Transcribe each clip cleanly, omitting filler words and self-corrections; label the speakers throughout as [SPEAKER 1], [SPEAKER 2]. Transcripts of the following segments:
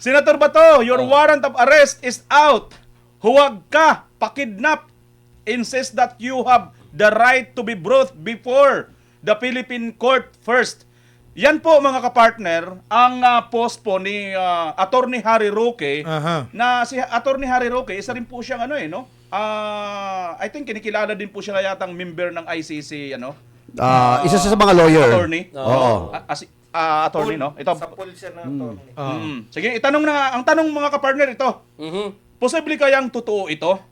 [SPEAKER 1] Senator Bato, your warrant of arrest is out. Huwag ka pakidnap. Insist that you have the right to be brought before the Philippine court first. Yan po mga kapartner, ang post po ni Attorney Harry Roque, na si Attorney Harry Roque, isa rin po siyang I think kinikilala din po siya yatang member ng ICC,
[SPEAKER 2] Isa sa mga lawyer.
[SPEAKER 1] Attorney.
[SPEAKER 2] Oo.
[SPEAKER 1] Attorney, no? Ito.
[SPEAKER 3] Sa pulisya na attorney.
[SPEAKER 1] Sige, ang tanong mga kapartner ito. Posible kayang totoo ito?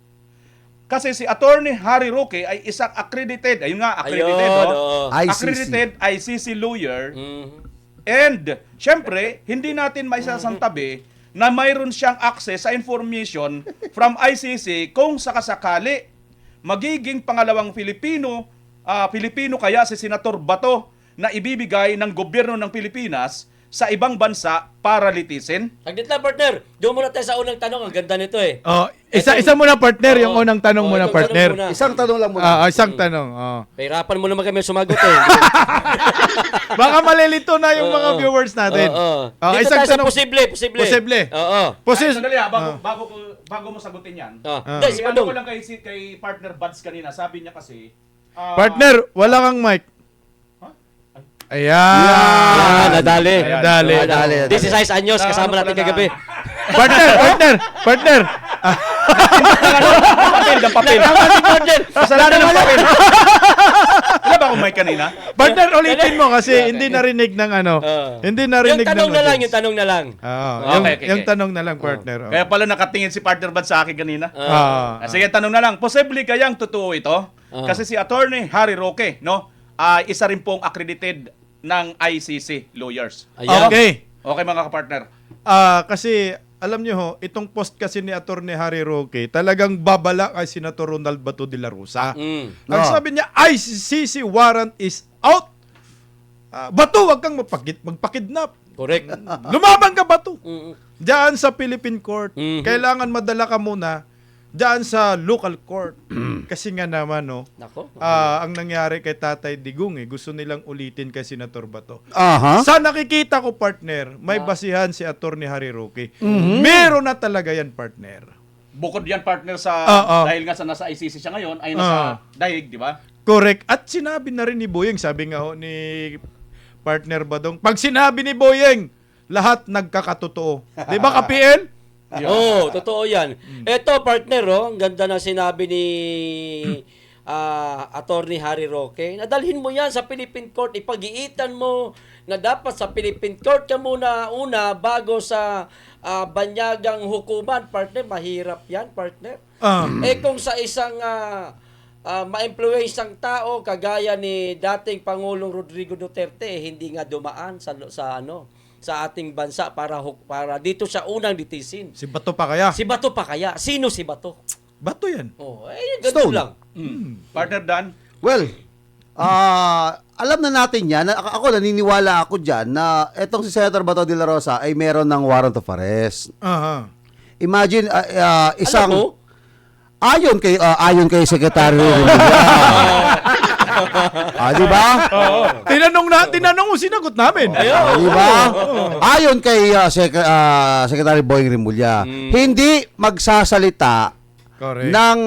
[SPEAKER 1] Kasi si Attorney Harry Roque ay isang accredited, accredited,
[SPEAKER 2] ICC.
[SPEAKER 1] accredited ICC lawyer. And, syempre, hindi natin maisasantabi na mayroon siyang access sa information from ICC kung sakasakali magiging pangalawang Pilipino kaya si Senator Bato na ibibigay ng gobyerno ng Pilipinas sa ibang bansa para litisin.
[SPEAKER 4] Saglit lang, partner. Doon muna tayo sa unang tanong. Ang ganda nito eh.
[SPEAKER 5] Isa muna partner, yung unang tanong muna partner.
[SPEAKER 2] Isang tanong lang muna.
[SPEAKER 5] Isang tanong.
[SPEAKER 4] Pahirapan mo naman kami sumagot eh.
[SPEAKER 5] Baka malilito na yung mga viewers natin.
[SPEAKER 4] Dito
[SPEAKER 5] Isang
[SPEAKER 4] tayo sa
[SPEAKER 5] tanong.
[SPEAKER 4] posible. Oo.
[SPEAKER 1] Sandali bago mo sagutin yan.
[SPEAKER 4] Hindi, si
[SPEAKER 1] Ano ko
[SPEAKER 4] Badong.
[SPEAKER 1] lang kay partner Buds kanina, sabi niya kasi,
[SPEAKER 5] Partner, wala kang mic. Ayan.
[SPEAKER 4] Nadali.
[SPEAKER 5] Nadali.
[SPEAKER 4] This is Ice Anyos. Kasama natin kagabi.
[SPEAKER 5] Partner.
[SPEAKER 1] Papel. Kasalanan ng papel. Wala ba akong mic kanina?
[SPEAKER 5] Partner, ulitin mo kasi hindi narinig ng Hindi narinig ng audience.
[SPEAKER 4] Yung tanong na lang.
[SPEAKER 1] Okay.
[SPEAKER 5] Yung tanong na lang, partner.
[SPEAKER 1] Kaya pala nakatingin si partner Buds sa akin kanina. Sige, tanong na lang. Posible kayang totoo ito? Kasi si Attorney Harry Roque, isa rin pong accredited ng ICC lawyers.
[SPEAKER 5] Okay.
[SPEAKER 1] Okay mga kapartner.
[SPEAKER 5] Kasi alam niyo ho, itong post kasi ni Attorney Harry Roque talagang babala kay Senator Ronald Bato de la Rosa. Ang sabi niya, ICC warrant is out. Bato, wag kang magpakidnap.
[SPEAKER 4] Correct.
[SPEAKER 5] Lumaban ka, Bato. Diyan sa Philippine Court. Kailangan madala ka muna diyan sa local court. Kasi nga naman,
[SPEAKER 4] Nako.
[SPEAKER 5] ang nangyari kay Tatay Digong, gusto nilang ulitin kay Senator Bato. Sa nakikita ko, partner, may basihan si Attorney Harry Roque. Meron na talaga yan, partner.
[SPEAKER 1] Bukod yan partner sa dahil nga sa nasa ICC siya ngayon ay nasa daig, di ba?
[SPEAKER 5] Correct. At sinabi na rin ni Boyeng, sabi nga ho ni partner Badong, pag sinabi ni Boyeng, lahat nagkakatotoo. Di ba, ka-PL?
[SPEAKER 4] Totoo yan. Ito, partner, ang ganda na sinabi ni Attorney Harry Roque. Nadalhin mo yan sa Philippine Court. Ipag-iitan mo na dapat sa Philippine Court ka muna bago sa banyagang hukuman. Partner, mahirap yan, partner. Kung sa isang ma-influence ang tao kagaya ni dating Pangulong Rodrigo Duterte, hindi nga dumaan sa ating bansa para dito siya unang litisin.
[SPEAKER 5] Si Bato pa kaya?
[SPEAKER 4] Si Bato pa kaya? Sino si Bato?
[SPEAKER 5] Bato yan.
[SPEAKER 4] Ganun lang.
[SPEAKER 1] Partner Dan?
[SPEAKER 2] Well, alam na natin yan. Ako, naniniwala ako dyan na etong si Senator Bato de la Rosa ay meron ng warrant of arrest. Imagine, isang...
[SPEAKER 4] Alam mo?
[SPEAKER 2] Ayon kay Secretary di ba?
[SPEAKER 5] Tinanong mo, sinagot namin.
[SPEAKER 2] Di ba? Ayon kay Secretary Boying Rimulya, hindi magsasalita ng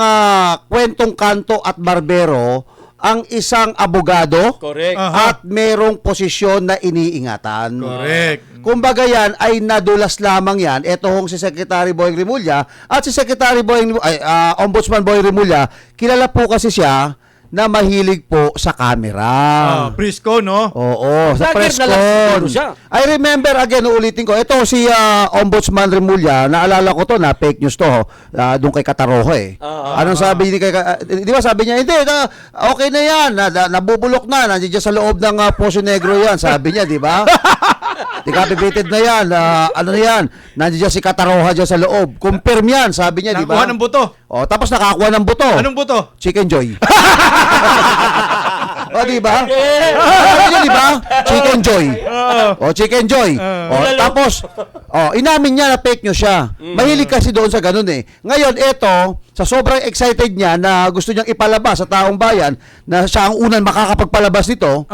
[SPEAKER 2] kwentong kanto at barbero ang isang abogado.
[SPEAKER 4] Correct.
[SPEAKER 2] At merong posisyon na iniingatan.
[SPEAKER 5] Correct.
[SPEAKER 2] Kumbaga yan ay nadulas lamang yan. Ito hong si Secretary Boying Rimulya at si Secretary Ombudsman Boying Rimulya, kilala po kasi siya na mahilig po sa camera.
[SPEAKER 5] Prisco, no?
[SPEAKER 2] Oo, sa
[SPEAKER 4] Vlogger
[SPEAKER 2] press
[SPEAKER 4] na lang siguro siya.
[SPEAKER 2] I remember, again, uulitin ko, ito si Ombudsman Rimulya, naalala ko to na fake news to, doon kay Kataroho Anong sabi ni di ba sabi niya, hindi, okay na yan, nabubulok na, nandiyan sa loob ng Poso Negro yan, sabi niya, di ba? Decapitated na yan, ano na yan, nandiyan si Kataroha dyan sa loob, confirm yan, sabi niya, di ba?
[SPEAKER 5] Nakuha ng buto.
[SPEAKER 2] Tapos nakakuha ng buto.
[SPEAKER 5] Anong buto?
[SPEAKER 2] Chicken Joy. O, di ba? Sabi niya, di ba? Chicken Joy. O, Chicken Joy. O, tapos, inamin niya na fake news siya. Mahilig kasi doon sa ganun eh. Ngayon, eto, sa sobrang excited niya na gusto niyang ipalabas sa taong bayan na siya ang unang makakapagpalabas nito,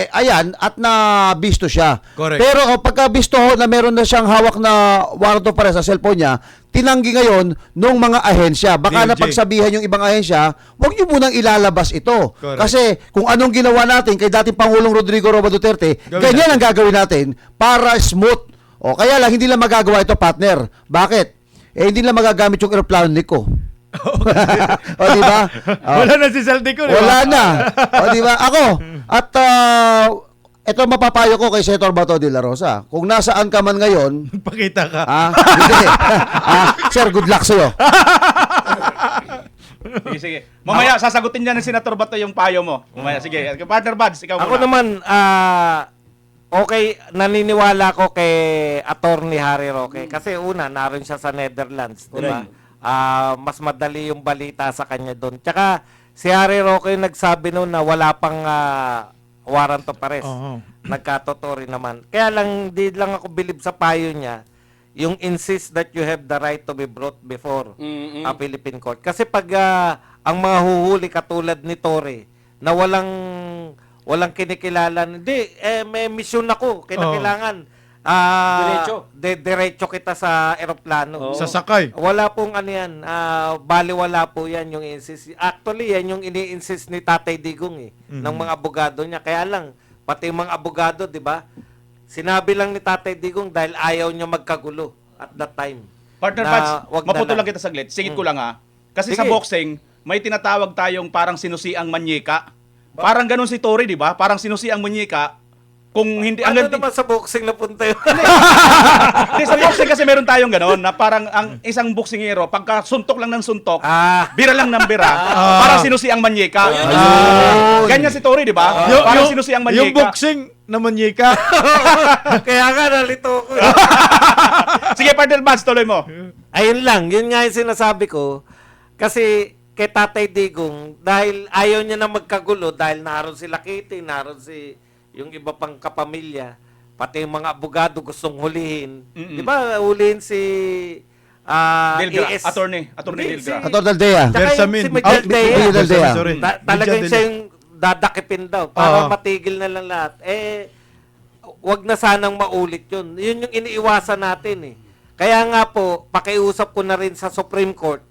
[SPEAKER 2] ayan, at nabisto siya.
[SPEAKER 5] Correct.
[SPEAKER 2] Pero pagka bisto na meron na siyang hawak na warrant of arrest sa cellphone niya, tinanggi ngayon nung mga ahensya. Baka
[SPEAKER 5] DOJ.
[SPEAKER 2] napagsabihan yung ibang ahensya, huwag niyo munang ilalabas ito.
[SPEAKER 5] Correct.
[SPEAKER 2] Kasi kung anong ginawa natin kay dating Pangulong Rodrigo Roa Duterte,
[SPEAKER 5] Gawin
[SPEAKER 2] ganyan ang gagawin natin para smooth. O kaya lang hindi lang magagawa ito, partner. Bakit? Hindi lang magagamit yung aeroplano ni Ko. O di ba?
[SPEAKER 5] Wala na si Saldi ko, di ba?
[SPEAKER 2] Wala na. O di ba? Ako at ito mapapayo ko kay Senator Bato de la Rosa. Kung nasaan ka man ngayon,
[SPEAKER 5] Pakita ka.
[SPEAKER 2] hindi. Sir, good luck sa'yo.
[SPEAKER 1] Sige, sige. Mamaya, sasagutin niya ng Senator Bato yung payo mo. Mamaya, sige. Partner Buds, ikaw
[SPEAKER 3] Ako
[SPEAKER 1] muna.
[SPEAKER 3] naman, okay, naniniwala ko kay Attorney Harry Roque. Kasi una, naroon siya sa Netherlands, di ba? Mas madali yung balita sa kanya doon. Tsaka, si Harry Roque yung nagsabi noon na wala pang warrant of arrest. Nagkatotoo rin naman. Kaya lang, di lang ako bilib sa payo niya, yung insist that you have the right to be brought before a Philippine court. Kasi pag ang mga huhuli katulad ni Torre, na walang kinikilala, hindi, may mission ako, kinakailangan. Diretso kita sa eroplano.
[SPEAKER 5] Sasakay.
[SPEAKER 3] Wala pong ano yan, baliwala po yan yung insist. Actually, yan yung ini-insist ni Tatay Digong ng mga abogado niya. Kaya lang, pati yung mga abogado, di ba? Sinabi lang ni Tatay Digong dahil ayaw niya magkagulo at that time.
[SPEAKER 1] Partner
[SPEAKER 3] na
[SPEAKER 1] Buds,
[SPEAKER 3] wag na
[SPEAKER 1] maputo
[SPEAKER 3] lang.
[SPEAKER 1] lang kita saglit. Sigit ko lang ha. Kasi
[SPEAKER 3] Sige.
[SPEAKER 1] sa boxing, may tinatawag tayong parang sinusiang manyeka. Parang ganun si Tory, di ba? Parang sinusiang manyeka. Kung hindi...
[SPEAKER 3] Ano naman sa boxing na punta yun?
[SPEAKER 1] Hindi, sa boxing kasi meron tayong gano'n na parang ang isang boksingero, pagka suntok lang ng suntok, bira lang ng bira, parang sinusiang manyeka. Ganyan si Tory, di ba? Parang sinusiang manyeka.
[SPEAKER 5] Yung boxing naman ka.
[SPEAKER 3] Kaya nga, nalito ko.
[SPEAKER 1] Sige, partner Buds, tuloy mo.
[SPEAKER 3] Ayun lang, yun nga yung sinasabi ko. Kasi kay Tatay Digong, dahil ayaw niya na magkagulo, dahil naroon si Lakiti, naroon si yung iba pang kapamilya, pati yung mga abogado gustong hulihin. Di ba, hulihin si
[SPEAKER 1] Delgra,
[SPEAKER 3] AS.
[SPEAKER 1] attorney
[SPEAKER 3] Hindi,
[SPEAKER 1] Delgra.
[SPEAKER 2] Ator Daldea.
[SPEAKER 3] Tsaka yung
[SPEAKER 5] Bersamin.
[SPEAKER 3] si Miguel Dea.
[SPEAKER 2] Miguel Dea.
[SPEAKER 5] Sorry.
[SPEAKER 3] Talagang
[SPEAKER 5] Miguel
[SPEAKER 3] siya
[SPEAKER 5] Dea.
[SPEAKER 3] yung dadakipin daw para
[SPEAKER 5] Oo.
[SPEAKER 3] matigil na lang lahat. Wag na sanang maulit yun. Yun yung iniiwasan natin eh. Kaya nga po, pakiusap ko na rin sa Supreme Court.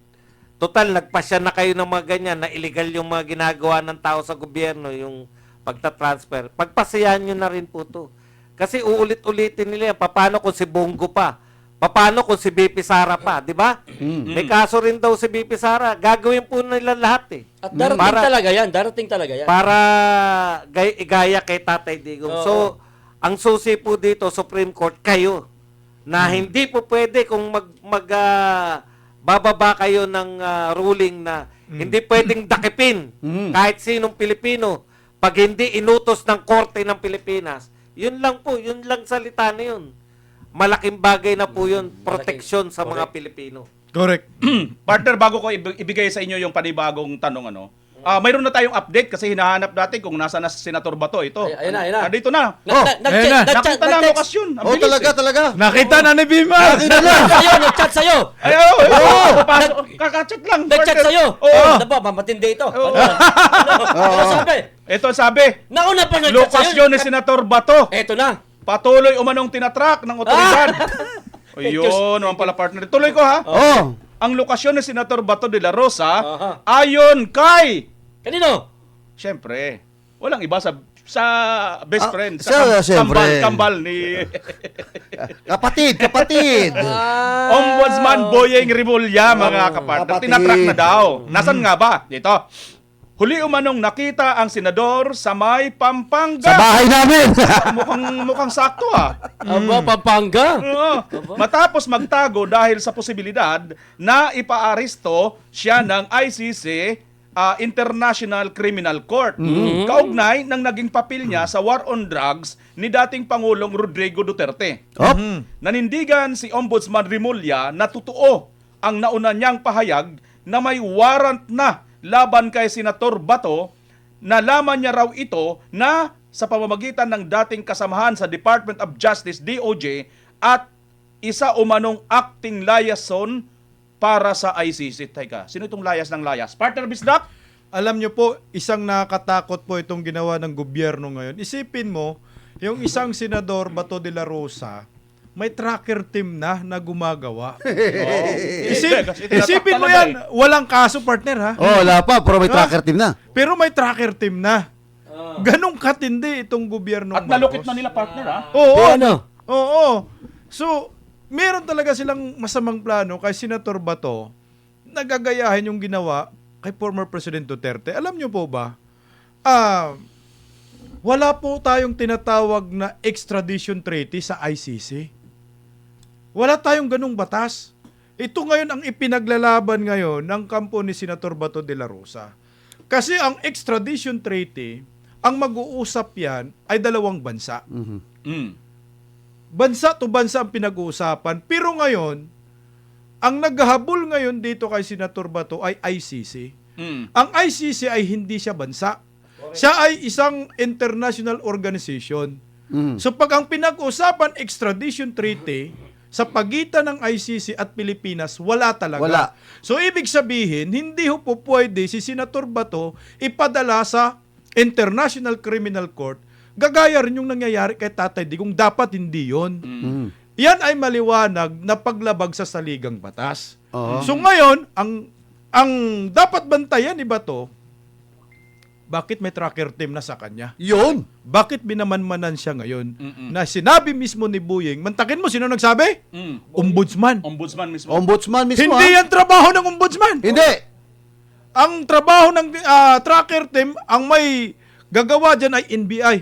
[SPEAKER 3] Total, nagpasya na kayo ng mga ganyan na illegal yung mga ginagawa ng tao sa gobyerno, yung pagta-transfer. Pagpasyahan nyo na rin po to. Kasi uulit-ulitin nila yan. Paano kung si Bongo pa? Paano kung si BP Sara pa? Di ba? May kaso rin daw si BP Sara. Gagawin po nila lahat eh.
[SPEAKER 4] At darating talaga yan.
[SPEAKER 3] Para igaya kay Tatay Digong.
[SPEAKER 4] Oo.
[SPEAKER 3] So, ang susi po dito, Supreme Court, kayo. Na hindi po pwede kung bababa kayo ng ruling na hindi pwedeng dakipin kahit sinong Pilipino pag hindi inutos ng korte ng Pilipinas. Yun lang po, yun lang salita na yun. Malaking bagay na po yun, proteksyon sa mga Pilipino.
[SPEAKER 5] Correct.
[SPEAKER 1] Partner, bago ko ibigay sa inyo yung panibagong tanong, mayroon na tayong update kasi hinahanap natin kung nasa na si Senator Bato. Ito.
[SPEAKER 4] Ayun na.
[SPEAKER 1] Nandito na.
[SPEAKER 5] Ayan na.
[SPEAKER 1] Nakita na ang lokasyon. Ang bilis,
[SPEAKER 2] Talaga.
[SPEAKER 5] Nakita na ni Bima.
[SPEAKER 4] Nag-chat sa'yo.
[SPEAKER 1] Ay, kakachat lang.
[SPEAKER 4] Nag-chat
[SPEAKER 1] partner.
[SPEAKER 4] sa'yo.
[SPEAKER 1] Oo.
[SPEAKER 4] Ano ba, mamatindi ito. Ano sabi?
[SPEAKER 1] Ito ang sabi.
[SPEAKER 4] Nauna pa nag-chat sa'yo.
[SPEAKER 1] Lokasyon ni Senator Bato.
[SPEAKER 4] Eto na.
[SPEAKER 1] Patuloy umanong tinatrak ng otoridad. Ayun, naman pala partner. Tuloy ko ha. Ang lokasyon ni Senator Bato de la Rosa ayon kay
[SPEAKER 4] Kanino?
[SPEAKER 1] Siyempre, walang iba sa best friend
[SPEAKER 2] siyempre.
[SPEAKER 1] kambal ni
[SPEAKER 2] Kapatid.
[SPEAKER 1] Ombudsman Boyeng Rimulya, mga kapartner.
[SPEAKER 2] kapatid.
[SPEAKER 1] Tinatrak na daw. Nasaan nga ba? Dito. Huli umanong nakita ang senador sa may Pampanga.
[SPEAKER 2] Sa bahay namin.
[SPEAKER 1] Mukhang sakto ah.
[SPEAKER 4] Aba, Pampanga.
[SPEAKER 1] Oo. Matapos magtago dahil sa posibilidad na ipaaresto siya ng ICC International Criminal Court. Kaugnay ng naging papel niya sa war on drugs ni dating Pangulong Rodrigo Duterte. Nanindigan si Ombudsman Rimulya na totoo ang nauna niyang pahayag na may warrant na laban kay Senator Bato nalaman niya raw ito na sa pamamagitan ng dating kasamahan sa Department of Justice, DOJ, at isa umanong acting liaison para sa ICC. Teka, sino itong layas ng layas? Partner Bisdak?
[SPEAKER 5] Alam nyo po, isang nakakatakot po itong ginawa ng gobyerno ngayon. Isipin mo, yung isang senador, Bato de la Rosa, may tracker team na gumagawa. Isipin mo yan, walang kaso, partner, ha?
[SPEAKER 2] Oh, wala pa, pero may tracker team na.
[SPEAKER 5] Pero may tracker team na. Ganong katindi itong gobyerno.
[SPEAKER 1] At nalukit na nila, partner, ha?
[SPEAKER 5] Oo.
[SPEAKER 2] Ano?
[SPEAKER 5] Oo. So, meron talaga silang masamang plano kay Senator Bato, nagagayahin yung ginawa kay former President Duterte. Alam nyo po ba, wala po tayong tinatawag na extradition treaty sa ICC. Wala tayong ganung batas. Ito ngayon ang ipinaglalaban ngayon ng kampo ni Senator Bato de la Rosa. Kasi ang extradition treaty, ang mag-uusap yan ay dalawang bansa.
[SPEAKER 1] Mm.
[SPEAKER 5] Bansa to bansa ang pinag-uusapan. Pero ngayon, ang naghahabol ngayon dito kay Senator Bato ay ICC.
[SPEAKER 1] Mm.
[SPEAKER 5] Ang ICC ay hindi siya bansa. Siya ay isang international organization. So pag ang pinag-usapan extradition treaty sa pagitan ng ICC at Pilipinas, wala talaga.
[SPEAKER 2] Wala.
[SPEAKER 5] So ibig sabihin, hindi ho po pwede si Senator Bato ipadala sa International Criminal Court. Gagaya rin yung nangyayari kay Tatay Digong. Dapat hindi yon. Yan ay maliwanag na paglabag sa saligang batas.
[SPEAKER 2] Oo.
[SPEAKER 5] So ngayon, ang dapat bantayan ni Bato, bakit may tracker team na sa kanya?
[SPEAKER 2] Yun.
[SPEAKER 5] Bakit binamanmanan siya ngayon? Na sinabi mismo ni Buying, mantakin mo, sino nagsabi? Ombudsman.
[SPEAKER 1] Ombudsman mismo.
[SPEAKER 2] Ombudsman mismo.
[SPEAKER 5] Hindi
[SPEAKER 2] ha?
[SPEAKER 5] yan trabaho ng ombudsman.
[SPEAKER 2] Hindi.
[SPEAKER 5] Ang trabaho ng tracker team, ang may gagawa dyan ay NBI.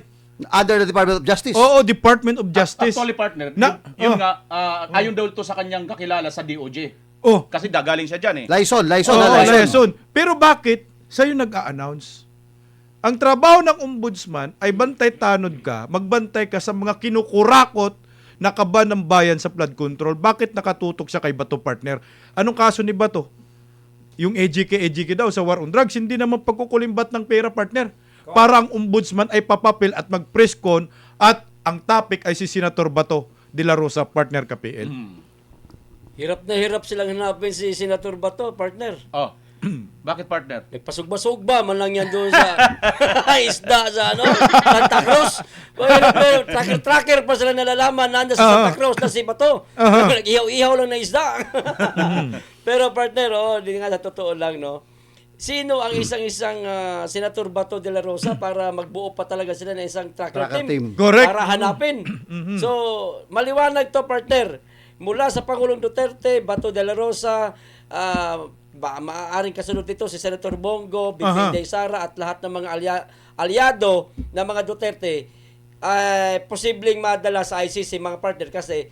[SPEAKER 2] Under the Department of Justice.
[SPEAKER 5] Oo, Department of Justice.
[SPEAKER 1] Actually, partner,
[SPEAKER 5] Na-
[SPEAKER 1] yun nga, ayon daw ito sa kanyang kakilala sa DOJ.
[SPEAKER 5] Oh,
[SPEAKER 1] Kasi gagaling siya dyan, eh.
[SPEAKER 2] Liaison.
[SPEAKER 5] oo, liaison. Pero bakit sa'yo nag-a-announce? Ang trabaho ng ombudsman ay bantay tanod ka, magbantay ka sa mga kinukurakot na kaban ng bayan sa flood control. Bakit nakatutok siya kay Bato, partner? Anong kaso ni Bato? Yung EJK daw sa war on drugs, hindi naman pagkukulimbat ng pera, partner. Para ang ombudsman ay papapil at mag-press con at ang topic ay si Senator Bato de la Rosa, partner KPL.
[SPEAKER 4] Hirap na hirap silang hanapin si Senator Bato, partner.
[SPEAKER 1] Oh. Bakit, partner?
[SPEAKER 4] Nagpasugba-sugba man lang yan doon sa isda sa Santa Cruz. Pero tracker pa sila nalalaman nanda sa Santa Cruz na si Bato. Nag-ihaw-ihaw lang na isda. Pero partner, di nga sa totoo lang, no? Sino ang isang Senator Bato de la Rosa para magbuo pa talaga sila ng isang tracker team?
[SPEAKER 5] Correct.
[SPEAKER 4] Para hanapin. So, maliwanag to, partner. Mula sa Pangulong Duterte, Bato de la Rosa, maaaring kasunod dito si Senator Bongo, Binday Sara at lahat ng mga alyado ng mga Duterte ay posibleng madala sa ICC, mga partner, kasi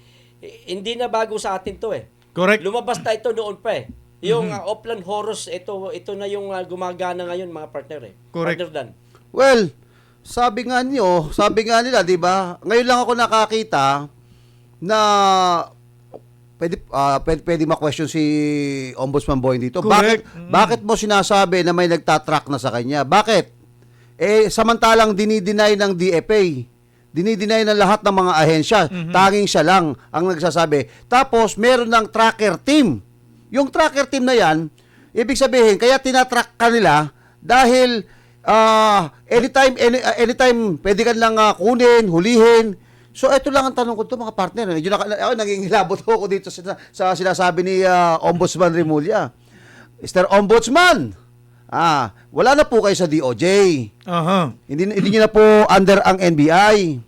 [SPEAKER 4] hindi na bago sa atin to eh.
[SPEAKER 5] Correct.
[SPEAKER 4] Lumabas na ito noon pa eh. Yung Oplan Horus, ito na yung gumagana ngayon, mga partner eh.
[SPEAKER 5] Correct.
[SPEAKER 4] Partner Dan.
[SPEAKER 2] Well, sabi nga nila, 'di ba? Ngayon lang ako nakakita na pwede ma-question si Ombudsman Boying dito.
[SPEAKER 5] Correct.
[SPEAKER 2] Bakit mo sinasabi na may nagtatrack na sa kanya? Bakit? Samantalang dinideny ng DFA. Dinideny ng lahat ng mga ahensya. Tanging siya lang ang nagsasabi. Tapos, meron ng tracker team. Yung tracker team na yan, ibig sabihin, kaya tinatrack ka nila dahil anytime pwede ka lang kunin, hulihin. So, ito lang ang tanong ko to, mga partner. Medyo nangingilabot ako dito sa sinasabi ni Ombudsman Remulla. Mr. Ombudsman, wala na po kayo sa DOJ. Hindi niyo na po under ang NBI.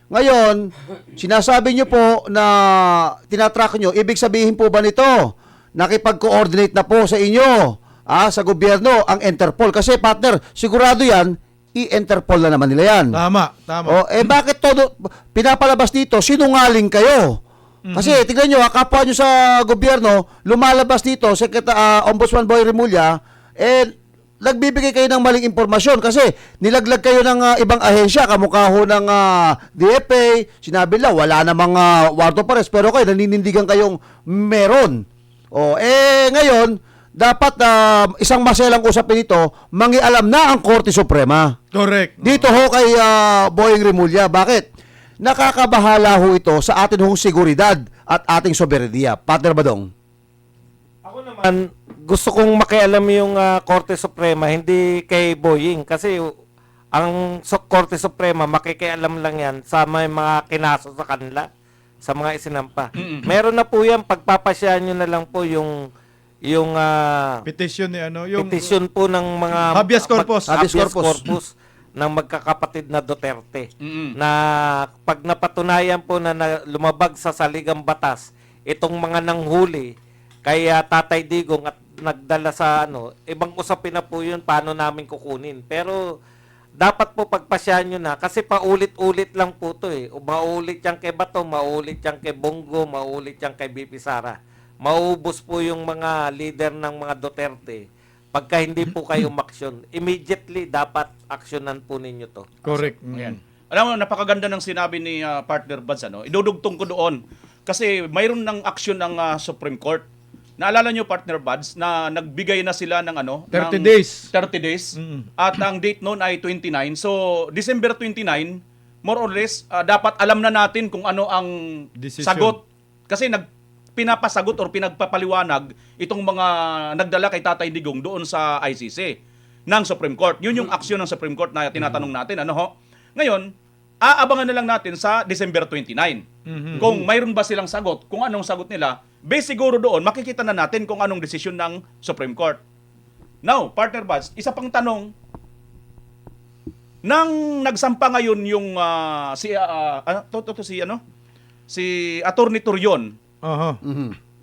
[SPEAKER 2] Ngayon, sinasabi niyo po na tinatrack niyo, ibig sabihin po ba nito, nakipag-coordinate na po sa inyo, sa gobyerno, ang Interpol? Kasi, partner, sigurado yan, i-Interpol na naman nila yan.
[SPEAKER 5] Tama.
[SPEAKER 2] Bakit todo pinapalabas dito, sinungaling kayo? Kasi tingnan nyo, kapwa nyo sa gobyerno, lumalabas dito, Ombudsman Boy Remulla, nagbibigay kayo ng maling impormasyon kasi nilaglag kayo ng ibang ahensya, kamukha ho ng DFA, sinabi lang, wala namang warrant of arrest, pero kayo, naninindigan kayong meron. Ngayon, dapat isang maselang usapin ito, mangialam na ang Korte Suprema.
[SPEAKER 5] Correct.
[SPEAKER 2] Dito ho kay Boying Rimulya, bakit? Nakakabahala ho ito sa atin hong seguridad at ating soberenya. Partner Badong.
[SPEAKER 3] Ako naman, gusto kong makialam yung Korte Suprema, hindi kay Boying. Kasi ang Korte Suprema, makikialam lang yan sa may mga kinaso sa kanila, sa mga isinampa. Meron na po yan, pagpapasyahan nyo na lang po yung
[SPEAKER 5] Petition ni yung
[SPEAKER 3] petition po ng mga
[SPEAKER 5] Habeas corpus.
[SPEAKER 2] Habeas
[SPEAKER 3] habeas
[SPEAKER 2] corpus.
[SPEAKER 3] corpus ng magkakapatid na Duterte na pag napatunayan po na, lumabag sa saligang batas itong mga nanghuli kay Tatay Digong at nagdala sa ibang usapin na po yun paano namin kukunin, pero dapat po pagpasyahan nyo na kasi paulit-ulit lang po to maulit yan kay Bato, maulit yan kay Bongo, maulit yan kay BP Sara. Maubos po yung mga leader ng mga Duterte pagka hindi po kayo umaksyon. Immediately, dapat aksyonan po ninyo to.
[SPEAKER 5] correct.
[SPEAKER 1] Ayan. Alam mo, napakaganda ng sinabi ni partner Buds, idudugtong ko doon. Kasi mayroon ng aksyon ng Supreme Court. Naalala nyo, partner Buds, na nagbigay na sila ng
[SPEAKER 5] 30
[SPEAKER 1] ng
[SPEAKER 5] days.
[SPEAKER 1] 30 days. At ang date noon ay 29. So, December 29, more or less, dapat alam na natin kung ano ang
[SPEAKER 5] Decision.
[SPEAKER 1] sagot. Kasi pinapasagot or pinagpapaliwanag itong mga nagdala kay Tatay Digong doon sa ICC ng Supreme Court. Yun yung aksyon ng Supreme Court na tinatanong natin. Ngayon, aabangan na lang natin sa December 29. Kung mayroon ba silang sagot, kung anong sagot nila, based siguro doon, makikita na natin kung anong desisyon ng Supreme Court. Now, partner Buds, isa pang tanong, nang nagsampa ngayon yung si Attorney Torion,
[SPEAKER 5] Aha.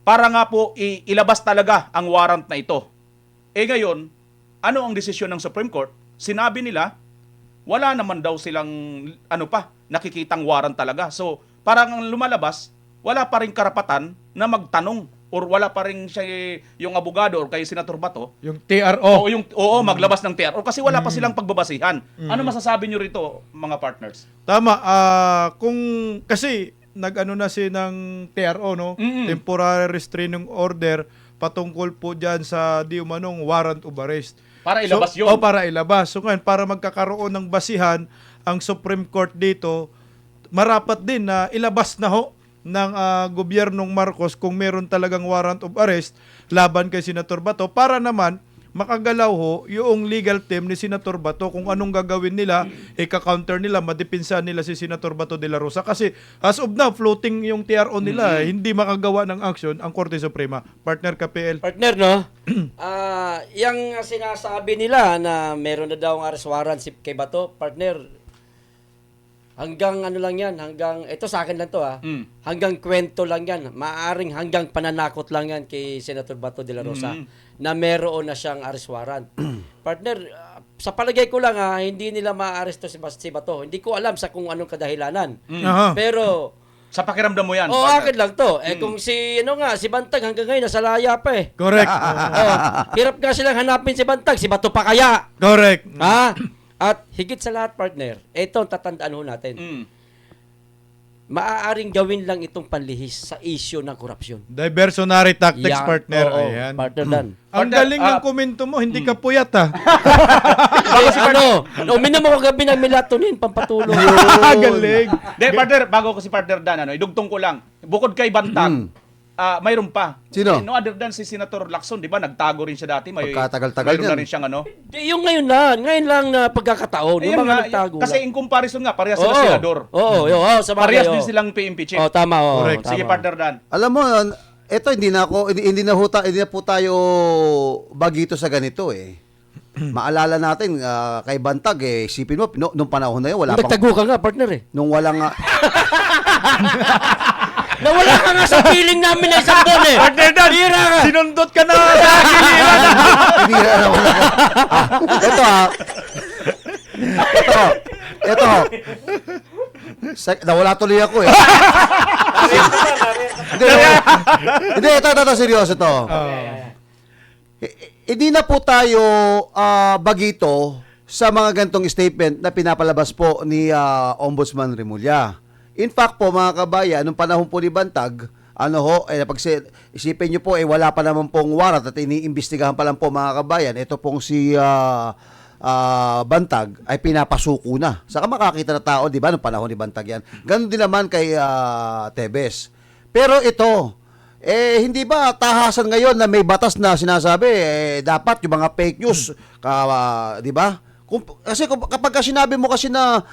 [SPEAKER 1] para nga po ilabas talaga ang warrant na ito. Ngayon, ano ang desisyon ng Supreme Court? Sinabi nila, wala naman daw silang nakikitang warrant talaga. So, parang ang lumalabas, wala pa rin karapatan na magtanong or wala pa rin siya yung abogado or kay Senator Bato
[SPEAKER 5] Yung TRO.
[SPEAKER 1] maglabas ng TRO kasi wala pa silang pagbabasihan. Ano masasabi nyo rito, mga partners?
[SPEAKER 5] Tama. Kung kasi nag-ano na si ng TRO, Temporary Restraining Order patungkol po dyan sa di umanong warrant of arrest.
[SPEAKER 1] Para ilabas yun.
[SPEAKER 5] Para ilabas. So ngayon, para magkakaroon ng basihan ang Supreme Court dito, marapat din na ilabas na ho ng gobyernong Marcos kung meron talagang warrant of arrest laban kay Senator Bato para naman makagalaw ho yung legal team ni Senator Bato kung anong gagawin nila, ika-counter nila, madepinsa nila si Senator Bato de la Rosa. Kasi as of now, floating yung TRO nila, hindi makagawa ng action ang Korte Suprema. Partner KPL.
[SPEAKER 4] Partner, no? Yung sinasabi nila na meron na daw ang arrest warrant si kay Bato, partner, hanggang lang yan, ito sa akin lang to hanggang kwento lang yan, maaaring hanggang pananakot lang yan kay Senator Bato de la Rosa na meron na siyang arrest warrant. Partner, sa palagay ko lang hindi nila ma-arresto si Bato. Hindi ko alam sa kung anong kadahilanan.
[SPEAKER 5] Aha.
[SPEAKER 1] Mm.
[SPEAKER 4] Pero
[SPEAKER 1] Sa pakiramdam mo yan.
[SPEAKER 4] akin lang to. Kung si Bantag hanggang ngayon nasa laya pa
[SPEAKER 5] Correct.
[SPEAKER 4] Hirap nga silang hanapin si Bantag, si Bato pa kaya.
[SPEAKER 5] Correct.
[SPEAKER 4] At higit sa lahat, partner, ito ang tatandaan ho natin. Maaaring gawin lang itong panlihis sa issue ng korupsyon.
[SPEAKER 5] Diversionary tactics,
[SPEAKER 4] Yan.
[SPEAKER 5] partner.
[SPEAKER 4] Oo,
[SPEAKER 5] Ayan.
[SPEAKER 4] partner Dan.
[SPEAKER 5] Ang
[SPEAKER 1] Partner,
[SPEAKER 5] galing ng komento mo, hindi ka puyat
[SPEAKER 4] Uminom ako gabi ng melatonin, pampatulog.
[SPEAKER 5] Galing.
[SPEAKER 1] Partner, bago ko si partner Dan, idugtong ko lang. Bukod kay Bantag, mayroon pa.
[SPEAKER 2] Sino?
[SPEAKER 1] No other than si Senator Lacson, di ba? Nagtago rin siya dati.
[SPEAKER 2] Pagkatagal-tagal
[SPEAKER 1] mayroon na
[SPEAKER 2] yan.
[SPEAKER 1] rin siyang
[SPEAKER 4] Yung ngayon lang na pagkakataon, yung mga nagtago
[SPEAKER 1] kasi in comparison nga, parehas sila senador.
[SPEAKER 4] Oo, sa bagay.
[SPEAKER 1] Parehas din silang PMP chief.
[SPEAKER 4] Tama.
[SPEAKER 5] Correct.
[SPEAKER 1] Sige, partner Dan.
[SPEAKER 2] Alam mo, ito hindi na po tayo bagito sa ganito Maalala natin kay Bantag isipin mo nung panahon na 'yon wala pang
[SPEAKER 4] Nagtago ka nga, partner
[SPEAKER 2] nung walang
[SPEAKER 4] Nawala ka nga sa feeling namin na isang buwan
[SPEAKER 5] Partner Dan, sinundot ka na sa giliran.
[SPEAKER 2] hindi na wala. Ito. Nawala tuloy ako Hindi, ito, seryoso to. Hindi na po tayo bagito sa mga gantong statement na pinapalabas po ni Ombudsman Rimulya. In fact po, mga kabayan, nung panahon po ni Bantag, isipin nyo po, wala pa naman pong warrant at iniimbestigahan pa lang po mga kabayan. Ito pong si Bantag ay pinapasuko na. Saka makakita na tao, di ba, noong panahon ni Bantag yan. Ganon din naman kay Tebes. Pero ito, hindi ba tahasan ngayon na may batas na sinasabi, dapat yung mga fake news, di ba? Kasi kapag sinabi mo kasi na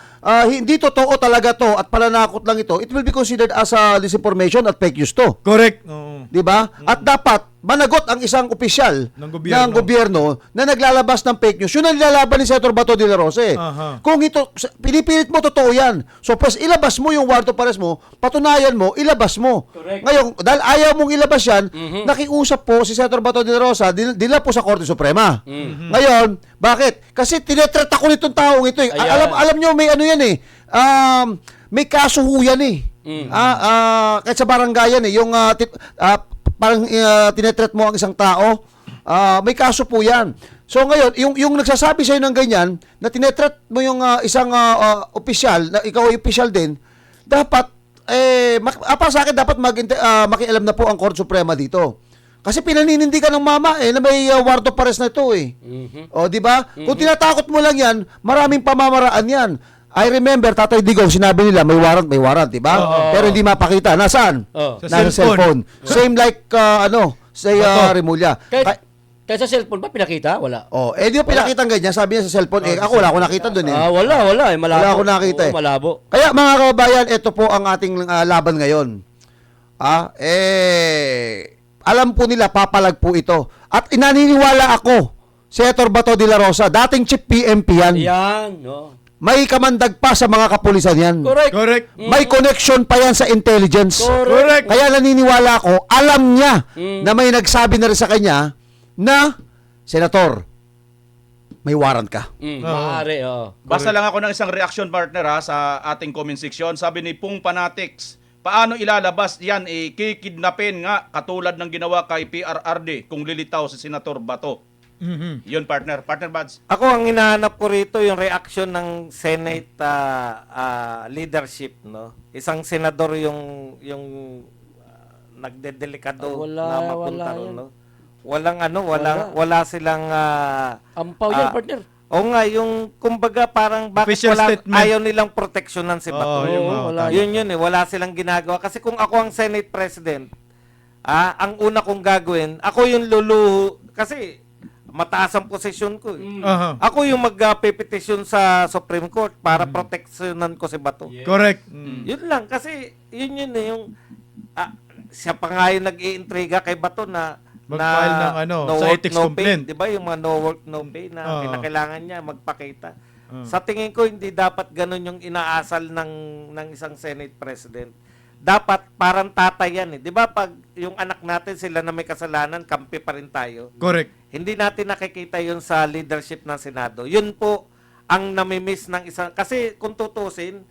[SPEAKER 2] hindi totoo talaga to at pananakot lang ito, it will be considered as a disinformation at fake news to.
[SPEAKER 5] Correct. Oo.
[SPEAKER 2] 'Di ba? At dapat managot ang isang opisyal
[SPEAKER 5] Ng gobyerno.
[SPEAKER 2] na naglalabas ng fake news. Yun ang nilalaban ni Senator Bato de la Rosa.
[SPEAKER 5] Aha.
[SPEAKER 2] Kung ito, pinipilit mo, totoo yan. So, pas ilabas mo yung warrant of arrest mo, patunayan mo, ilabas mo.
[SPEAKER 4] Correct.
[SPEAKER 2] Ngayon, dahil ayaw mong ilabas yan, nakiusap po si Senator Bato de la Rosa, dila po sa Korte Suprema. Ngayon, bakit? Kasi tinetret ako nitong taong ito.
[SPEAKER 4] Ayan.
[SPEAKER 2] Alam nyo, may ano yan may kaso ho yan kahit sa barangayan yung parang tinetret mo ang isang tao, may kaso po yan. So ngayon, yung nagsasabi sa'yo ng ganyan, na tinetret mo yung isang opisyal, na ikaw ay opisyal din, dapat, para sa akin, dapat makialam na po ang Korte Suprema dito. Kasi pinaninindigan ng mama na may warrant of arrest na ito O, di ba? Kung tinatakot mo lang yan, maraming pamamaraan yan. I remember, Tatay Digong, sinabi nila, may warrant, di ba? Pero hindi mapakita. Nasaan?
[SPEAKER 4] Sa
[SPEAKER 2] Nasa cellphone. Same like, sa Remulla.
[SPEAKER 4] Kaya sa cellphone ba pinakita? Wala.
[SPEAKER 2] Di ba pinakita ng ganyan? Sabi niya sa cellphone, ako wala ako nakita doon
[SPEAKER 4] Wala. Malabo.
[SPEAKER 2] Wala ako nakita
[SPEAKER 4] Oo, malabo.
[SPEAKER 2] Kaya mga kababayan, ito po ang ating laban ngayon. Alam po nila, papalag po ito. At inaniniwala ako, Senator Bato de la Rosa, dating chief PMP yan.
[SPEAKER 4] Yan. No.
[SPEAKER 2] May kamandag pa sa mga kapulisan yan.
[SPEAKER 5] Correct.
[SPEAKER 2] May connection pa yan sa intelligence.
[SPEAKER 5] Correct.
[SPEAKER 2] Kaya naniniwala ako, alam niya na may nagsabi na rin sa kanya na, Senator, may warrant ka.
[SPEAKER 4] Maaari,
[SPEAKER 1] Basta lang ako ng isang reaction partner sa ating comment section. Sabi ni Pung Fanatics, paano ilalabas yan? Kikidnapin nga katulad ng ginawa kay PRRD kung lilitaw si Senator Bato. Yun partner Buds.
[SPEAKER 3] Ako ang hinahanap ko rito yung reaction ng Senate leadership, no. Isang senador yung nagdedelikado na mapunta ron, no. Wala silang
[SPEAKER 4] Ampaw yan, partner.
[SPEAKER 3] O nga, yung kumbaga parang bakit
[SPEAKER 5] Official statement.
[SPEAKER 3] ayaw nilang proteksyonan si Bato.
[SPEAKER 4] wala
[SPEAKER 3] Yun, wala silang ginagawa. Kasi kung ako ang Senate President, ang una kong gagawin, ako yung luluho, kasi mataas ang posisyon ko.
[SPEAKER 5] Aha.
[SPEAKER 3] Ako yung magpepetisyon sa Supreme Court para proteksyonan ko si Bato.
[SPEAKER 5] Correct.
[SPEAKER 3] Yun lang, kasi yun yung siya pa nga yung nag-iintriga kay Bato na
[SPEAKER 5] Mag-file ng sa
[SPEAKER 3] work,
[SPEAKER 5] ethics
[SPEAKER 3] no
[SPEAKER 5] complaint.
[SPEAKER 3] pay, 'di ba? Yung mga no work no pay na kinakailangan niya magpakita.
[SPEAKER 5] Oo.
[SPEAKER 3] Sa tingin ko hindi dapat ganun yung inaasal ng isang Senate President. Dapat parang tatay yan 'di ba? Pag yung anak natin sila na may kasalanan, kampi pa rin tayo.
[SPEAKER 5] Correct.
[SPEAKER 3] Hindi natin nakikita yun sa leadership ng Senado. Yun po ang namimiss ng isang, kasi kung tutusin,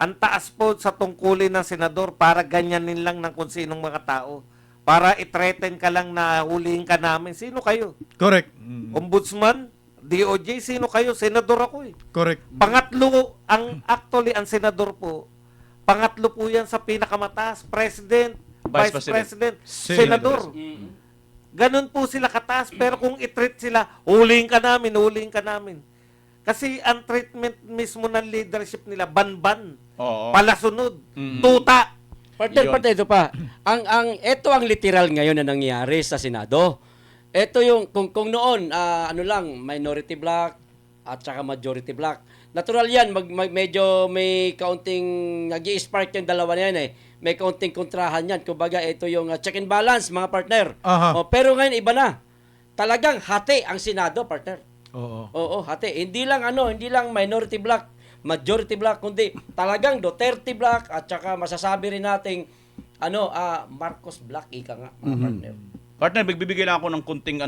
[SPEAKER 3] ang taas po sa tungkulin ng senador para ganyanin lang ng kung sinong mga tao. Para i-threaten ka lang na hulihin ka namin. Sino kayo?
[SPEAKER 5] Correct.
[SPEAKER 3] Ombudsman? DOJ? Sino kayo? Senador ako
[SPEAKER 5] Correct.
[SPEAKER 3] Pangatlo, actually, ang senador po, pangatlo po yan sa pinakamataas. President, Vice President, Senador. Ganun po sila kataas. Pero kung i-treat sila, hulihin ka namin. Kasi ang treatment mismo ng leadership nila, banban, palasunod, tuta.
[SPEAKER 4] Partner, ito pa. Ito ang literal ngayon na nangyayari sa Senado. Ito yung, kung noon, minority block at saka majority block. Natural yan, medyo may kaunting, nag-i-spark yung dalawa na yan May kaunting kontrahan yan. Kumbaga, ito yung check and balance, mga partner. Pero ngayon, iba na. Talagang hati ang Senado, partner. Oo, hati. Hindi lang minority block, majority block, kundi talagang Duterte block at saka masasabi rin nating Marcos block ika nga, mga partner.
[SPEAKER 1] Partner, bibigyan lang ako ng kunting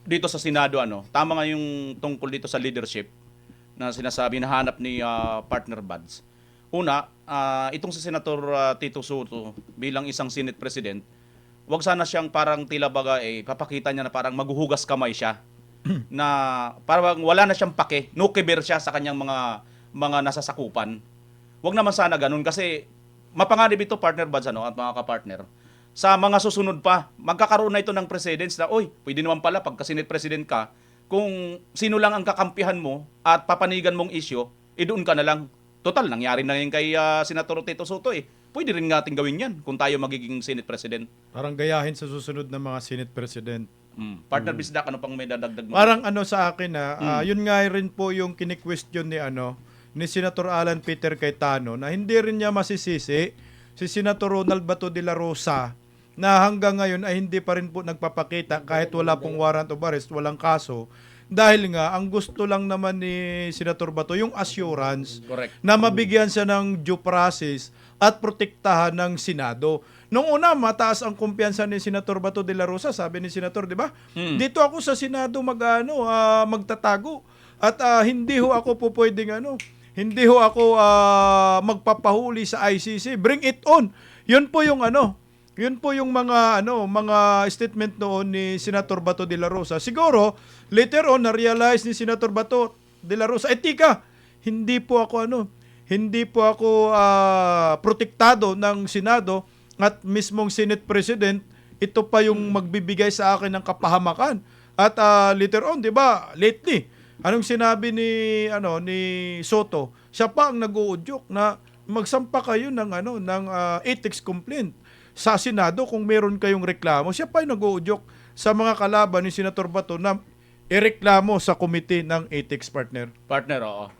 [SPEAKER 1] dito sa Senado Tama nga yung tungkol dito sa leadership na sinasabi nahanap ni partner Buds. Una, itong si Senator Tito Soto bilang isang Senate President, wag sana siyang parang tila baga papakita niya na parang maghuhugas kamay siya. Na parang wala na siyang pake, no kiber siya sa kanyang mga nasasakupan. Wag naman sana ganun kasi mapanganib ito, partner Bads, at mga kapartner, sa mga susunod pa, magkakaroon na ito ng precedents na, pwede naman pala pagka Senate President ka, kung sino lang ang kakampihan mo at papanigan mong issue, doon ka na lang. Total, nangyari na yun kay Senator Tito Soto eh. Pwede rin natin gawin yan kung tayo magiging Senate President.
[SPEAKER 5] Parang gayahin sa susunod na mga Senate President.
[SPEAKER 1] Partner Bisdak, ano pang may dadagdag mo?
[SPEAKER 5] Parang sa akin yun nga rin po yung kini-question ni Senator Alan Peter Cayetano na hindi rin niya masisisi si Senator Ronald Bato de la Rosa na hanggang ngayon ay hindi pa rin po nagpapakita kahit wala pong warrant of arrest, walang kaso. Dahil nga, ang gusto lang naman ni Senator Bato, yung assurance
[SPEAKER 1] Correct.
[SPEAKER 5] na mabigyan siya ng due process at protektahan ng Senado. Nung una, mataas ang kumpiyansa ni Senator Bato de la Rosa. Sabi ni Senator, di ba? Dito ako sa Senado magtatago. At hindi ho ako po pwedeng hindi ho ako magpapahuli sa ICC. Bring it on. Yun po yung yun po yung mga statement noon ni Senator Bato de la Rosa. Siguro later on na-realize ni Senator Bato de la Rosa, tika, hindi po ako protektado ng Senado at mismong Senate President, ito pa yung magbibigay sa akin ng kapahamakan. At later on, 'di ba? Lately, anong sinabi ni Soto? Siya pa ang nag-uudyok na magsampa kayo ng ethics complaint sa Senado kung meron kayong reklamo. Siya pa yung nag-uudyok sa mga kalaban ni Senator Bato na ireklamo sa komite ng ethics, partner.
[SPEAKER 1] Partner, oo.